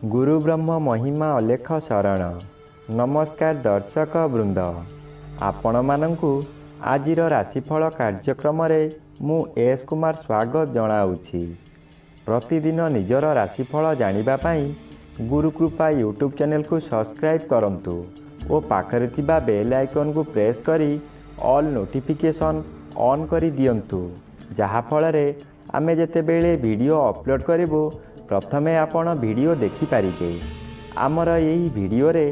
गुरु ब्रह्म महिमा अलेख शरण। नमस्कार दर्शक वृंद, आपण मानंकु आजिर राशिफल कार्यक्रम मु एस कुमार स्वागत जनाऊँगी। प्रतिदिन निजर राशिफल जानिबा पाई गुरुकृपा यूट्यूब चैनल को सब्सक्राइब करंतु और पाखरे थिबा बेल आइकन को प्रेस करी ऑल नोटिफिकेशन ऑन करी दियंतु, जहा फଳରେ आमे जेतेबेले वीडियो अपलोड करिवो प्रथमे आपण वीडियो देखि पारिबे। आमर यही वीडियो रे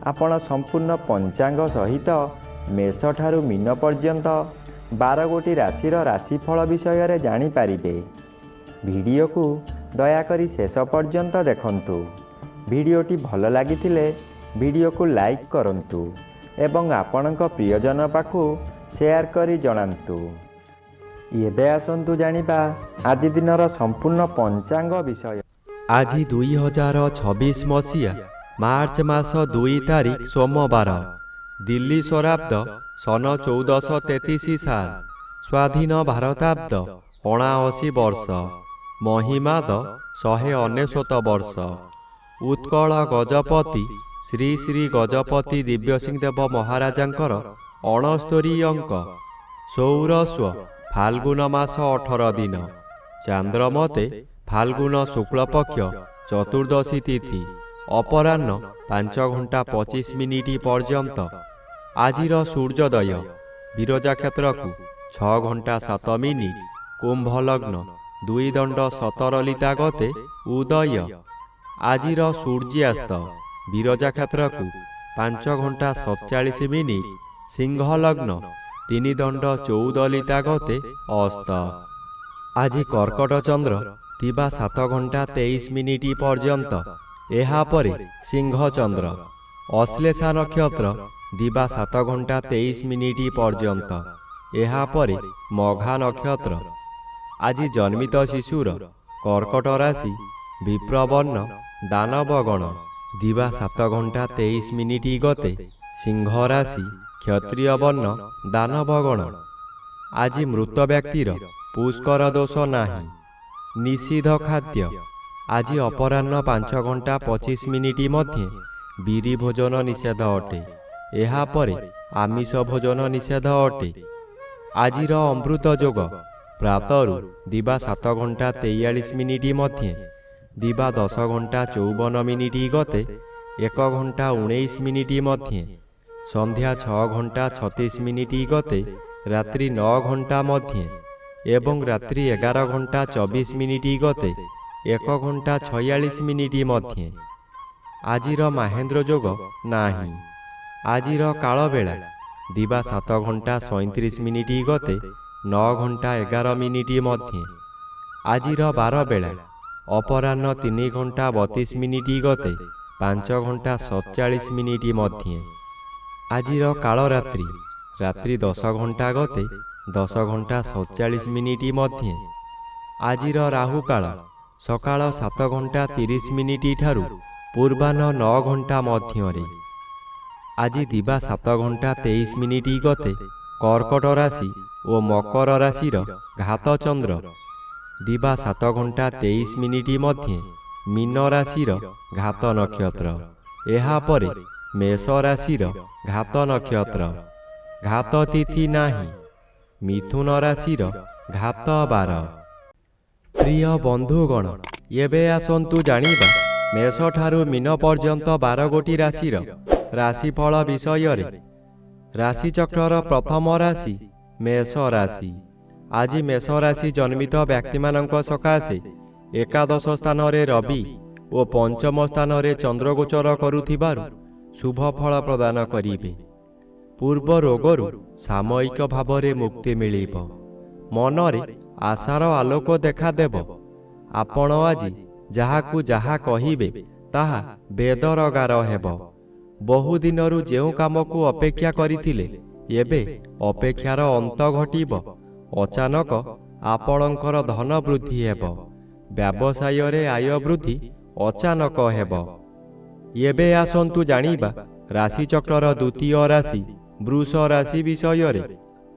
आपण संपूर्ण पंचांग सहित मेष ठारू मीन पर्यंत 12 गोटी राशिर राशिफल विषय रे जानि पारिबे। वीडियो को दयाकरी शेष पर्यंत देखंतु। वीडियोटी भल लागिथिले वीडियो को लाइक करंतु एवं आपणक प्रियजन पाखु शेयर करी जणांतु। एबे आसंतु जानिबा आज दिनर संपूर्ण पंचांग विषय। आज 2026 मसीहा मार्च मास 2 तारिख सोमवार, दिल्ली स्वराब्द सन 1433 साल, स्वाधीन भारताब्द 79 वर्ष, महिमाद 199 वर्ष। उत्कल गजपति श्री श्री गजपति दिव्यसिंहदेव महाराजांकर 69 अंक। सौरस्व फाल्गुन मास 18 दिन, चांद्रमते फाल्गुन शुक्ल पक्ष चतुर्दशी तिथि, अपराह्न 5 घंटा 25 मिनिट पर्यंत। आजिर सूर्योदय विरजा क्षेत्र को 6 घंटा 7 मिनिट, कुंभ लग्न 2 दंड 17 लिता गते उदय। आजिर सूर्यास्त विरजा क्षेत्र को 5 घंटा 47 मिनिट, सिंह लग्न 3 दंड 14 लिता गते अस्त। आज कर्कट चंद्र दिबा 7 घंटा 23 मिनिट पर्यंत, एहा परे सिंह चंद्र। अश्लेषा नक्षत्र दिबा 7 घंटा 23 मिनिट पर्यंत, एहा परे मघा नक्षत्र। आज जन्मित शिशुर कर्कट राशि विप्रवर्ण दानवगण, दिबा 7 घंटा 23 मिनिट गते सिंह राशि क्षत्रिय वर्ण दानवगण। आज मृत व्यक्तिर पुष्कर दोष नाही। निषिद्ध खाद्य आज अपराह्न 5 घंटा 25 मिनिट मध्य बीरी भोजन निषेध अटे, एहा परे आमिष भोजन निषेध अटे। आजिर अमृत जोग प्रातरु दिबा 7 घंटा 43 मिनिट मध्य, दिबा 10 घंटा 54 मिनिट गते 1 घंटा 19 मिनिट मध्य, संध्या 6 घंटा 36 मिनिट गते रात्रि 9 घंटा मध्य, एवं रात्रि 11 घंटा 24 मिनिट गते 1 घंटा 46 मिनिट मध्य। आजिर महेंद्र जोग नाही। आजिर काल बेला दिबा 7 घंटा 37 मिनिट गते 9 घंटा 11 मिनिट मध्य। आजिर बार बेला अपराह्न 3 घंटा 32 मिनिट गते 5 घंटा 47 मिनिट मध्य। आजिर काल रात्रि रात्रि 10 घंटा गते 10 घंटा 47 मिनिट मध्य। आजिर राहु काल सकाळ 7 घंटा 30 मिनिट ठारू पूर्वाह्न 9 घंटा मध्य। आज दिबा 7 घंटा 23 मिनिट गते कर्कट राशि और मकर राशिर घात चंद्र, दिबा 7 घंटा 23 मिनिट मध्य मीन राशिर घात नक्षत्र, एहा परे मेष राशिर घात नक्षत्र। घात तिथि नाही। मिथुन राशिर घात 12। प्रिय बंधुगण, एबे आसंतु जानिबा मेष ठारू मीन पर्यंत 12 गोटी राशिर राशिफल विषय रे। राशि चक्रर प्रथम राशि मेष राशि। आज मेष राशि जन्मित व्यक्ति मानक सकाशे एकादश स्थान रे रवि और पंचम स्थान रे चंद्र गोचर करुथिबारु शुभ फल प्रदान करिबे। पूर्व रोगरु सामयिक भावरे मुक्ति मिलिब। मनरे आशार आलोक देखा देव। आपण आज जाहाकु जाहा कहिबे ताहा बेदर गार हेब। बहु दिनरु जेउ कामकु अपेक्षा करिथिले एबे अपेक्षार अंत घटिब। अचानक आपणकर धन वृद्धि हेब। व्यवसाय रे आय वृद्धि अचानक हेब। एबे आसंतु जानिबा राशि चक्रर द्वितीय राशि वृष राशि विषय रे।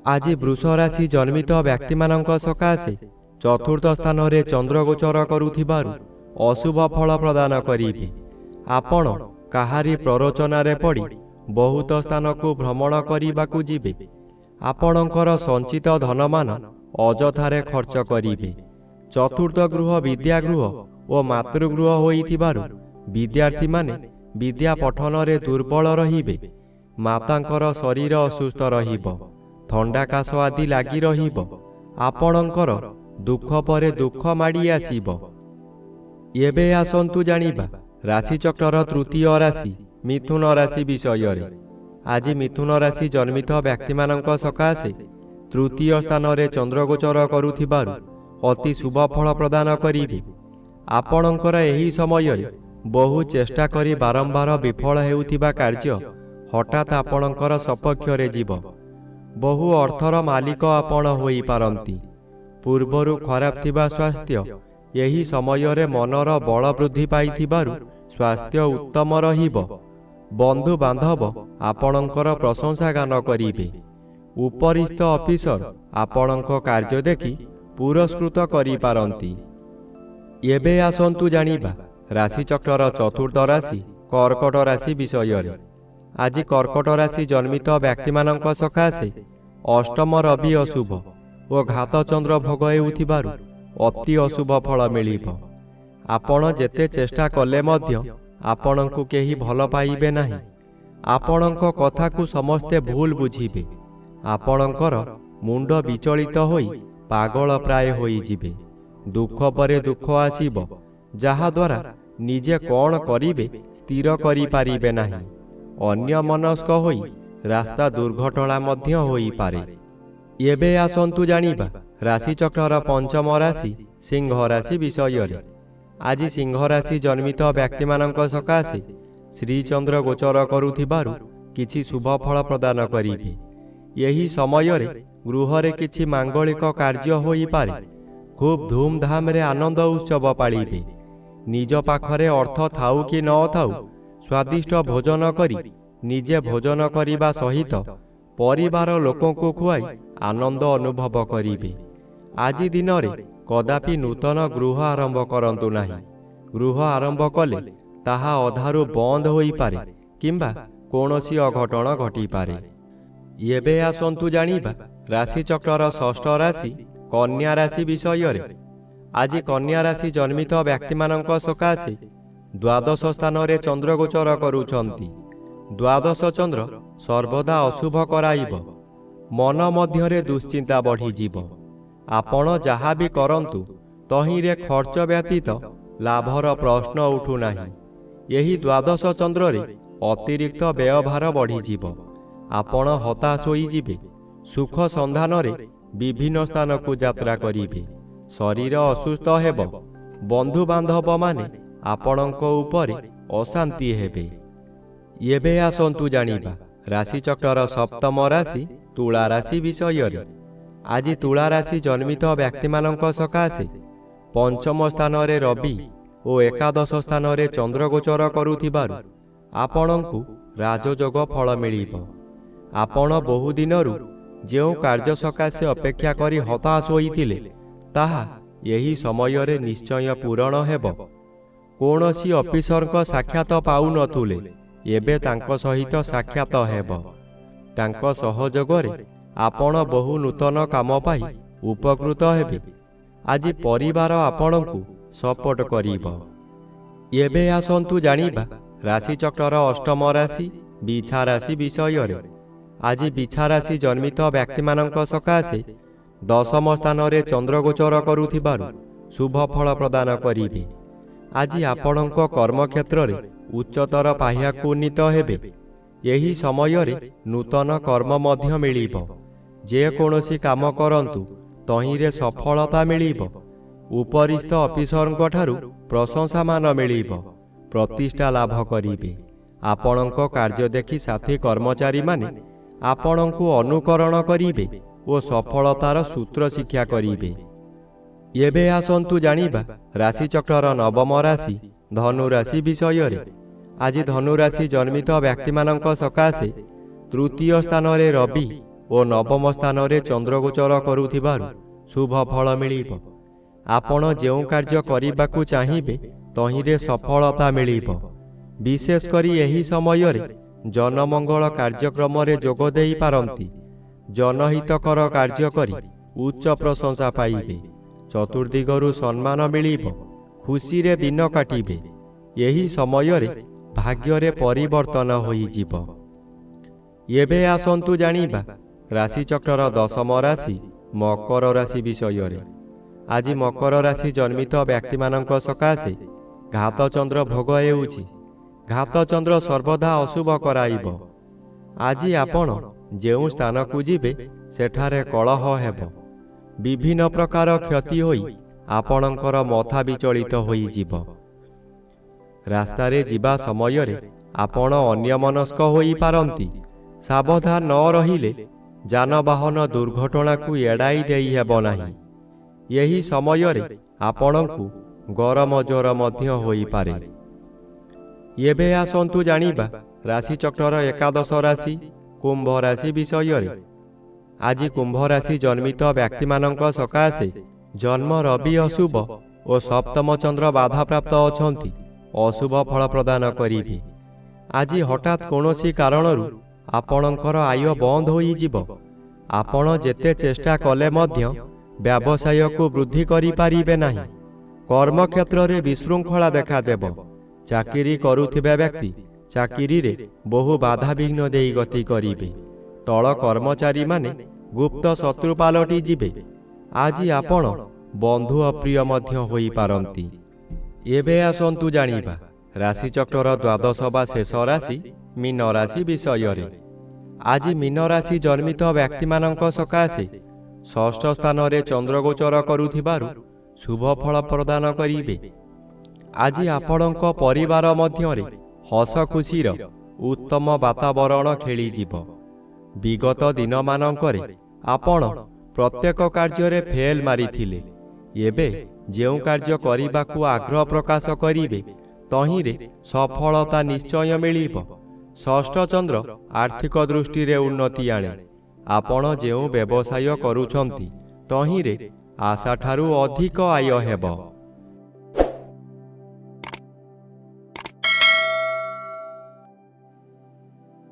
आज वृष राशि जन्मित व्यक्ति मानक सकाशे चतुर्थ स्थान रे चंद्र गोचर करुथिबारु अशुभ फल प्रदान करिबे। ଆପଣ କାହାରି ପ୍ରରୋଚନାରେ ପଡ଼ି ବହୁତ ସ୍ଥାନକୁ ଭ୍ରମଣ କରିବାକୁ ଯିବେ। ଆପଣଙ୍କର ସଞ୍ଚିତ ଧନମାନ ଅଯଥାରେ ଖର୍ଚ୍ଚ କରିବେ। ଚତୁର୍ଥ ଗୃହ ବିଦ୍ୟାଗୃହ ଓ ମାତୃଗୃହ ହୋଇଥିବାରୁ ବିଦ୍ୟାର୍ଥୀମାନେ ବିଦ୍ୟା ପଠନରେ ଦୁର୍ବଳ ରହିବେ। ମାତାଙ୍କର ଶରୀର ଅସୁସ୍ଥ ରହିବ। ଥଣ୍ଡା କାଶ ଆଦି ଲାଗି ରହିବ। ଆପଣଙ୍କର ଦୁଃଖ ପରେ ଦୁଃଖ ମାଡ଼ି ଆସିବ। ଏବେ ଆସନ୍ତୁ ଜାଣିବା ରାଶିଚକ୍ରର ତୃତୀୟ ରାଶି ମିଥୁନ ରାଶି ବିଷୟରେ। ଆଜି ମିଥୁନ ରାଶି ଜନ୍ମିତ ବ୍ୟକ୍ତିମାନଙ୍କ ସକାଶେ ତୃତୀୟ ସ୍ଥାନରେ ଚନ୍ଦ୍ରଗୋଚର କରୁଥିବାରୁ ଅତି ଶୁଭ ଫଳ ପ୍ରଦାନ କରିବେ। ଆପଣଙ୍କର ଏହି ସମୟରେ ବହୁ ଚେଷ୍ଟା କରି ବାରମ୍ବାର ବିଫଳ ହେଉଥିବା କାର୍ଯ୍ୟ ହଠାତ୍ ଆପଣଙ୍କର ସପକ୍ଷରେ ଯିବ। ବହୁ ଅର୍ଥର ମାଲିକ ଆପଣ ହୋଇପାରନ୍ତି। ପୂର୍ବରୁ ଖରାପ ଥିବା ସ୍ୱାସ୍ଥ୍ୟ ଏହି ସମୟରେ ମନର ବଳ ବୃଦ୍ଧି ପାଇଥିବାରୁ ସ୍ୱାସ୍ଥ୍ୟ ଉତ୍ତମ ରହିବ। ବନ୍ଧୁବାନ୍ଧବ ଆପଣଙ୍କର ପ୍ରଶଂସା ଗାନ କରିବେ। ଉପରିସ୍ଥ ଅଫିସର ଆପଣଙ୍କ କାର୍ଯ୍ୟ ଦେଖି ପୁରସ୍କୃତ କରିପାରନ୍ତି। ଏବେ ଆସନ୍ତୁ ଜାଣିବା ରାଶିଚକ୍ରର ଚତୁର୍ଥ ରାଶି କର୍କଟ ରାଶି ବିଷୟରେ। ଆଜି କର୍କଟ ରାଶି ଜନ୍ମିତ ବ୍ୟକ୍ତିମାନଙ୍କ ସକାଶେ ଅଷ୍ଟମ ରବି ଅଶୁଭ ଓ ଘାତଚନ୍ଦ୍ର ଭୋଗ ହେଉଥିବାରୁ ଅତି ଅଶୁଭ ଫଳ ମିଳିବ। ଆପଣ ଯେତେ ଚେଷ୍ଟା କଲେ ମଧ୍ୟ ଆପଣଙ୍କୁ କେହି ଭଲ ପାଇବେ ନାହିଁ। ଆପଣଙ୍କ କଥାକୁ ସମସ୍ତେ ଭୁଲ ବୁଝିବେ। ଆପଣଙ୍କର ମୁଣ୍ଡ ବିଚଳିତ ହୋଇ ପାଗଳ ପ୍ରାୟ ହୋଇଯିବେ। ଦୁଃଖ ପରେ ଦୁଃଖ ଆସିବ, ଯାହାଦ୍ୱାରା ନିଜେ କ'ଣ କରିବେ ସ୍ଥିର କରିପାରିବେ ନାହିଁ। ଅନ୍ୟମନସ୍କ ହୋଇ ରାସ୍ତା ଦୁର୍ଘଟଣା ମଧ୍ୟ ହୋଇପାରେ। ଏବେ ଆସନ୍ତୁ ଜାଣିବା ରାଶିଚକ୍ରର ପଞ୍ଚମ ରାଶି ସିଂହ ରାଶି ବିଷୟରେ। ଆଜି ସିଂହ ରାଶି ଜନ୍ମିତ ବ୍ୟକ୍ତିମାନଙ୍କ ସକାଶେ ଶ୍ରୀଚନ୍ଦ୍ର ଗୋଚର କରୁଥିବାରୁ କିଛି ଶୁଭ ଫଳ ପ୍ରଦାନ କରିବେ। ଏହି ସମୟରେ ଗୃହରେ କିଛି ମାଙ୍ଗଳିକ କାର୍ଯ୍ୟ ହୋଇପାରେ। ଖୁବ୍ ଧୁମଧାମରେ ଆନନ୍ଦ ଉତ୍ସବ ପାଳିବେ। ନିଜ ପାଖରେ ଅର୍ଥ ଥାଉ କି ନ ଥାଉ ସ୍ୱାଦିଷ୍ଟ ଭୋଜନ କରି ନିଜେ ଭୋଜନ କରିବା ସହିତ ପରିବାର ଲୋକଙ୍କୁ ଖୁଆଇ ଆନନ୍ଦ ଅନୁଭବ କରିବେ। ଆଜି ଦିନରେ କଦାପି ନୂତନ ଗୃହ ଆରମ୍ଭ କରନ୍ତୁ ନାହିଁ। ଗୃହ ଆରମ୍ଭ କଲେ ତାହା ଅଧାରୁ ବନ୍ଦ ହୋଇପାରେ କିମ୍ବା କୌଣସି ଅଘଟଣ ଘଟିପାରେ। ଏବେ ଆସନ୍ତୁ ଜାଣିବା ରାଶିଚକ୍ରର ଷଷ୍ଠ ରାଶି କନ୍ୟା ରାଶି ବିଷୟରେ। ଆଜି କନ୍ୟା ରାଶି ଜନ୍ମିତ ବ୍ୟକ୍ତିମାନଙ୍କ ସକାଶେ ଦ୍ୱାଦଶ ସ୍ଥାନରେ ଚନ୍ଦ୍ରଗୋଚର କରୁଛନ୍ତି। ଦ୍ୱାଦଶ ଚନ୍ଦ୍ର ସର୍ବଦା ଅଶୁଭ କରାଇବ। ମନ ମଧ୍ୟରେ ଦୁଶ୍ଚିନ୍ତା ବଢ଼ିଯିବ। ଆପଣ ଯାହା ବି କରନ୍ତୁ ତହିଁରେ ଖର୍ଚ୍ଚ ବ୍ୟତୀତ ଲାଭର ପ୍ରଶ୍ନ ଉଠୁନାହିଁ। ଏହି ଦ୍ୱାଦଶ ଚନ୍ଦ୍ରରେ ଅତିରିକ୍ତ ବ୍ୟୟଭାର ବଢ଼ିଯିବ। ଆପଣ ହତାଶ ହୋଇଯିବେ। ସୁଖ ସନ୍ଧାନରେ ବିଭିନ୍ନ ସ୍ଥାନକୁ ଯାତ୍ରା କରିବେ। ଶରୀର ଅସୁସ୍ଥ ହେବ। ବନ୍ଧୁବାନ୍ଧବମାନେ ଆପଣଙ୍କ ଉପରେ ଅଶାନ୍ତି ହେବେ। ଏବେ ଆସନ୍ତୁ ଜାଣିବା ରାଶିଚକ୍ରର ସପ୍ତମ ରାଶି ତୁଳା ରାଶି ବିଷୟରେ। ଆଜି ତୁଳା ରାଶି ଜନ୍ମିତ ବ୍ୟକ୍ତିମାନଙ୍କ ସକାଶେ ପଞ୍ଚମ ସ୍ଥାନରେ ରବି ଓ ଏକାଦଶ ସ୍ଥାନରେ ଚନ୍ଦ୍ରଗୋଚର କରୁଥିବାରୁ ଆପଣଙ୍କୁ ରାଜଯୋଗ ଫଳ ମିଳିବ। ଆପଣ ବହୁ ଦିନରୁ ଯେଉଁ କାର୍ଯ୍ୟ ସକାଶେ ଅପେକ୍ଷା କରି ହତାଶ ହୋଇଥିଲେ ତାହା ଏହି ସମୟରେ ନିଶ୍ଚୟ ପୂରଣ ହେବ। କୌଣସି ଅଫିସରଙ୍କ ସାକ୍ଷାତ ପାଉନଥିଲେ, ଏବେ ତାଙ୍କ ସହିତ ସାକ୍ଷାତ ହେବ। ତାଙ୍କ ସହଯୋଗରେ ଆପଣ ବହୁ ନୂତନ କାମ ପାଇ ଉପକୃତ ହେବେ। ଆଜି ପରିବାର ଆପଣଙ୍କୁ ସପୋର୍ଟ କରିବ। ଏବେ ଆସନ୍ତୁ ଜାଣିବା ରାଶିଚକ୍ରର ଅଷ୍ଟମ ରାଶି ବିଛା ରାଶି ବିଷୟରେ। ଆଜି ବିଛା ରାଶି ଜନ୍ମିତ ବ୍ୟକ୍ତିମାନଙ୍କ ସକାଶେ ଦଶମ ସ୍ଥାନରେ ଚନ୍ଦ୍ରଗୋଚର କରୁଥିବାରୁ ଶୁଭ ଫଳ ପ୍ରଦାନ କରିବେ। ଆଜି ଆପଣଙ୍କ କର୍ମକ୍ଷେତ୍ରରେ ଉଚ୍ଚତର ପାହ୍ୟାକୁ ଉନ୍ନୀତ ହେବେ। ଏହି ସମୟରେ ନୂତନ କର୍ମ ମଧ୍ୟ ମିଳିବ। ଯେକୌଣସି କାମ କରନ୍ତୁ ତହିଁରେ ସଫଳତା ମିଳିବ। ଉପରିସ୍ଥ ଅଫିସରଙ୍କଠାରୁ ପ୍ରଶଂସାମାନ ମିଳିବ। ପ୍ରତିଷ୍ଠା ଲାଭ କରିବେ। ଆପଣଙ୍କ କାର୍ଯ୍ୟ ଦେଖି ସାଥୀ କର୍ମଚାରୀମାନେ ଆପଣଙ୍କୁ ଅନୁକରଣ କରିବେ ଓ ସଫଳତାର ସୂତ୍ର ଶିକ୍ଷା କରିବେ। ଏବେ ଆସନ୍ତୁ ଜାଣିବା ରାଶିଚକ୍ରର ନବମ ରାଶି ଧନୁ ରାଶି ବିଷୟରେ। ଆଜି ଧନୁ ରାଶି ଜନ୍ମିତ ବ୍ୟକ୍ତିମାନଙ୍କ ସକାଶେ ତୃତୀୟ ସ୍ଥାନରେ ରବି ଓ ନବମ ସ୍ଥାନରେ ଚନ୍ଦ୍ରଗୋଚର କରୁଥିବାରୁ ଶୁଭ ଫଳ ମିଳିବ। ଆପଣ ଯେଉଁ କାର୍ଯ୍ୟ କରିବାକୁ ଚାହିଁବେ ତହିଁରେ ସଫଳତା ମିଳିବ। ବିଶେଷ କରି ଏହି ସମୟରେ ଜନମଙ୍ଗଳ କାର୍ଯ୍ୟକ୍ରମରେ ଯୋଗ ଦେଇପାରନ୍ତି। ଜନହିତକର କାର୍ଯ୍ୟ କରି ଉଚ୍ଚ ପ୍ରଶଂସା ପାଇବେ। ଚତୁର୍ଦିଗରୁ ସମ୍ମାନ ମିଳିବ। ଖୁସିରେ ଦିନ କାଟିବେ। ଏହି ସମୟରେ ଭାଗ୍ୟରେ ପରିବର୍ତ୍ତନ ହୋଇଯିବ। ଏବେ ଆସନ୍ତୁ ଜାଣିବା ରାଶିଚକ୍ରର ଦଶମ ରାଶି ମକର ରାଶି ବିଷୟରେ। ଆଜି ମକର ରାଶି ଜନ୍ମିତ ବ୍ୟକ୍ତିମାନଙ୍କ ସକାଶେ ଘାତଚନ୍ଦ୍ର ଭୋଗ ହେଉଛି। ଘାତଚନ୍ଦ୍ର ସର୍ବଦା ଅଶୁଭ କରାଇବ। ଆଜି ଆପଣ ଯେଉଁ ସ୍ଥାନକୁ ଯିବେ ସେଠାରେ କଳହ ହେବ। ବିଭିନ୍ନ ପ୍ରକାର କ୍ଷତି ହୋଇ ଆପଣଙ୍କର ମଥା ବିଚଳିତ ହୋଇଯିବ। ରାସ୍ତାରେ ଯିବା ସମୟରେ ଆପଣ ଅନ୍ୟମନସ୍କ ହୋଇପାରନ୍ତି। ସାବଧାନ ନ ରହିଲେ ଯାନବାହନ ଦୁର୍ଘଟଣାକୁ ଏଡ଼ାଇ ଦେଇ ହେବ ନାହିଁ। ଏହି ସମୟରେ ଆପଣଙ୍କୁ ଗରମ ଜ୍ୱର ମଧ୍ୟ ହୋଇପାରେ। ଏବେ ଆସନ୍ତୁ ଜାଣିବା ରାଶିଚକ୍ରର ଏକାଦଶ ରାଶି କୁମ୍ଭ ରାଶି ବିଷୟରେ। ଆଜି କୁମ୍ଭ ରାଶି ଜନ୍ମିତ ବ୍ୟକ୍ତିମାନଙ୍କ ସକାଶେ ଜନ୍ମ ରବି ଅଶୁଭ ଓ ସପ୍ତମ ଚନ୍ଦ୍ର ବାଧାପ୍ରାପ୍ତ ଅଛନ୍ତି। ଅଶୁଭ ଫଳ ପ୍ରଦାନ କରିବେ। ଆଜି ହଠାତ୍ କୌଣସି କାରଣରୁ ଆପଣଙ୍କର ଆୟ ବନ୍ଦ ହୋଇଯିବ। ଆପଣ ଯେତେ ଚେଷ୍ଟା କଲେ ମଧ୍ୟ ବ୍ୟବସାୟକୁ ବୃଦ୍ଧି କରିପାରିବେ ନାହିଁ। କର୍ମକ୍ଷେତ୍ରରେ ବିଶୃଙ୍ଖଳା ଦେଖାଦେବ। ଚାକିରି କରୁଥିବା ବ୍ୟକ୍ତି ଚାକିରିରେ ବହୁ ବାଧାବିଘ୍ନ ଦେଇ ଗତି କରିବେ। ତଳ କର୍ମଚାରୀମାନେ ଗୁପ୍ତ ଶତ୍ରୁ ପାଲଟି ଯିବେ। ଆଜି ଆପଣ ବନ୍ଧୁ ଅପ୍ରିୟ ମଧ୍ୟ ହୋଇପାରନ୍ତି। ଏବେ ଆସନ୍ତୁ ଜାଣିବା ରାଶିଚକ୍ରର ଦ୍ୱାଦଶ ବା ଶେଷ ରାଶି ମୀନ ରାଶି ବିଷୟରେ। ଆଜି ମୀନ ରାଶି ଜନ୍ମିତ ବ୍ୟକ୍ତିମାନଙ୍କ ସକାଶେ ଷଷ୍ଠ ସ୍ଥାନରେ ଚନ୍ଦ୍ରଗୋଚର କରୁଥିବାରୁ ଶୁଭ ଫଳ ପ୍ରଦାନ କରିବେ। ଆଜି ଆପଣଙ୍କ ପରିବାର ମଧ୍ୟରେ ହସ ଖୁସିର ଉତ୍ତମ ବାତାବରଣ ଖେଳିଯିବ। ବିଗତ ଦିନମାନଙ୍କରେ ଆପଣ ପ୍ରତ୍ୟେକ କାର୍ଯ୍ୟରେ ଫେଲ୍ ମାରିଥିଲେ। ଏବେ ଯେଉଁ କାର୍ଯ୍ୟ କରିବାକୁ ଆଗ୍ରହ ପ୍ରକାଶ କରିବେ ତହିଁରେ ସଫଳତା ନିଶ୍ଚୟ ମିଳିବ। ଷଷ୍ଠ ଚନ୍ଦ୍ର ଆର୍ଥିକ ଦୃଷ୍ଟିରେ ଉନ୍ନତି ଆଣେ। ଆପଣ ଯେଉଁ ବ୍ୟବସାୟ କରୁଛନ୍ତି ତହିଁରେ ଆଶାଠାରୁ ଅଧିକ ଆୟ ହେବ।